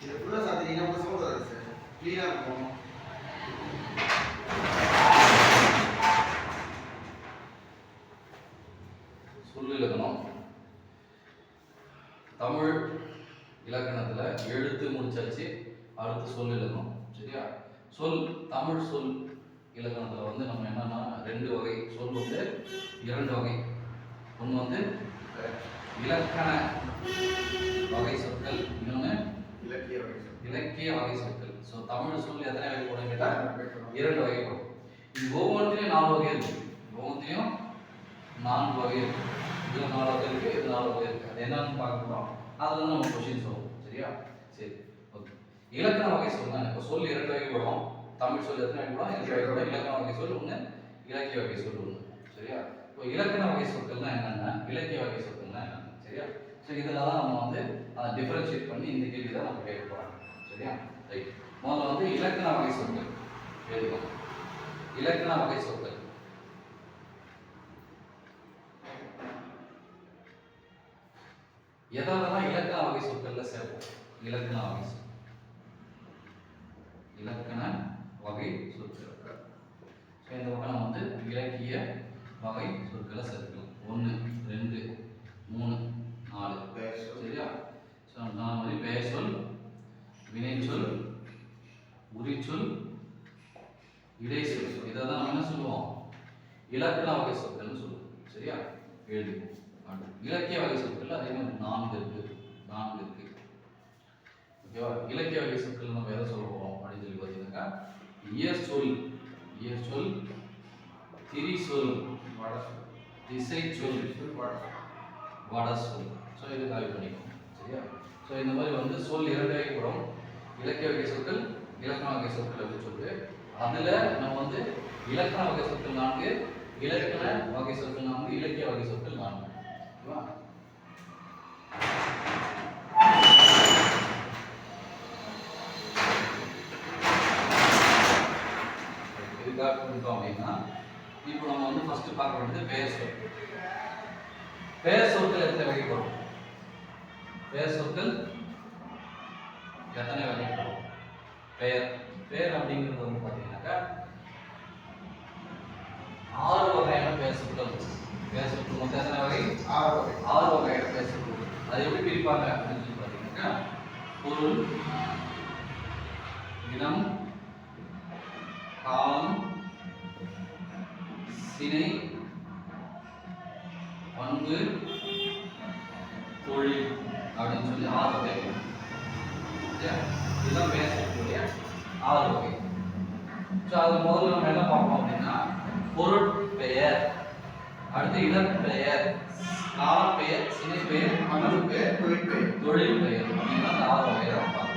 இது ஃபுல்லா சாத்திட்டீங்கன்னா கூட சவுண்ட் வராது சார். க்ளீனா இருக்கும். சொல்லிலக்கணம் தமிழ் இலக்கணத்துல எழுத்து முடிச்சாச்சு. அடுத்து சொல் இலக்கணம். சரியா? தமிழ் சொல் இலக்கணத்துல வந்து நம்ம என்னன்னா ரெண்டு வகை சொல் வந்து இரண்டு வகை. ஒன்று வந்து இலக்கண வகை சொற்கள், இன்னொன்று இலக்கிய வகை சொற்கள். ஸோ தமிழ் சொல் எத்தனை வகை போடும் கேட்டால் இரண்டு வகைப்படும். இது ஒவ்வொன்றிலையும் 4 வகை இருக்கு. ஒவ்வொன்றிலையும் 4 வகை இருக்கு. இதுல 4 வகை இருக்கு, இது 4 வகை இருக்கு. அது என்னன்னு பார்க்கணும். அதுல இருந்து நம்ம கொஸ்டின்ஸ் வரும். சரியா? சரி, ஓகே. இலக்கண வகை சொல் தான். இப்போ சொல் இரண்டு வகைப்படும். தமிழ் சொல் எத்தனை வகைப்படும்? இரண்டு வகைப்படும். இலக்கண வகை சொல் ஒன்று, இலக்கிய வகை சொல் ஒன்று. சரியா? இப்போ இலக்கண வகை சொற்கள்னா என்னென்ன, இலக்கிய வகை சொற்கள்னா என்னென்ன? சரியா? ஸோ இதில் தான் நம்ம வந்து அதை டிஃபரன்ஷியேட் பண்ணி இந்த கேள்வி தான் நம்ம கேட்க போகிறோம். சரியா? ரைட். முதல்ல வந்து இலக்கண வகை சொற்கள் எழுதுவோம். இலக்கண வகை சொற்கள் எதாவதெல்லாம் இலக்கண வகை சொற்கள்ல சேர்ப்போம். இலக்கண வகை சொற்கள், இலக்கண வகை சொற்கள். இந்த பக்கம் நம்ம வந்து இலக்கிய வகை சொற்களை சேர்க்கலாம். 1 2 3 4. சரியா? ஸோ நான் வந்து பெயர்ச்சொல், வினைச்சொல், உரிச்சொல், இடைச்சொல். இதை தான் நம்ம என்ன சொல்லுவோம்? இலக்கண வகை சொற்கள்னு சொல்லுவோம். சரியா? எழுதுவோம். இலக்கிய வகை சொற்கள் அதே மாதிரி 4 இருக்கு. ஓகேவா? இலக்கிய வகை சொற்கள் நம்ம எதை சொல்ல போறோம் அப்படின்னு சொல்லி பார்த்தீங்கன்னா இயற்சொல், திரிசொல், திசைச்சொல், வடசொல். ஸோ இது காலி பண்ணிக்கணும். சரியா? ஸோ இந்த மாதிரி வந்து சொல் இரண்டு வகைப்படும். இலக்கிய வகை சொற்கள், இலக்கண வகை சொற்கள் அப்படின்னு சொல்லிட்டு அதுல நம்ம வந்து இலக்கண வகை சொற்கள் 4, இலக்கண வகை சொற்கள் 4, இலக்கிய வகை சொற்கள் 4. ஓகேவா? இதுக்காக பண்ணிட்டோம் அப்படின்னா இப்போ நம்ம வந்து ஃபர்ஸ்ட் பார்க்க வேண்டியது பெயர் சொல். பெயர் சொற்கள் எத்தனை வகைப்படும்? பெயர் சொற்கள் எத்தனை வகைப்படும்? பெயர் அப்படிங்கிறது வந்து பார்த்தீங்கன்னாக்கா 6 வகையான பெயர் சொற்கள். பெயர் சொற்கள் மொத்தம் எத்தனை வகை? 6 வகையான பெயர் சொற்கள். அது எப்படி பிரிப்பாங்க அப்படின்னு சொல்லி பார்த்தீங்கன்னாக்கா பொருள், இடம், காலம், சினை, பண்பு, தொழில் அப்படின்னு சொல்லி 6 வகை. இதுதான் பெயர் சொற்களுடைய 6 வகை. ஸோ அது முதல்ல நம்ம என்ன பார்ப்போம் அப்படின்னா பொருட்பெயர், அடுத்து இடப்பெயர், காலப்பெயர், சினைப்பெயர், பண்பு பெயர், தொழில் பெயர் அப்படின்னு அந்த 6 வகையை தான் பார்ப்போம்.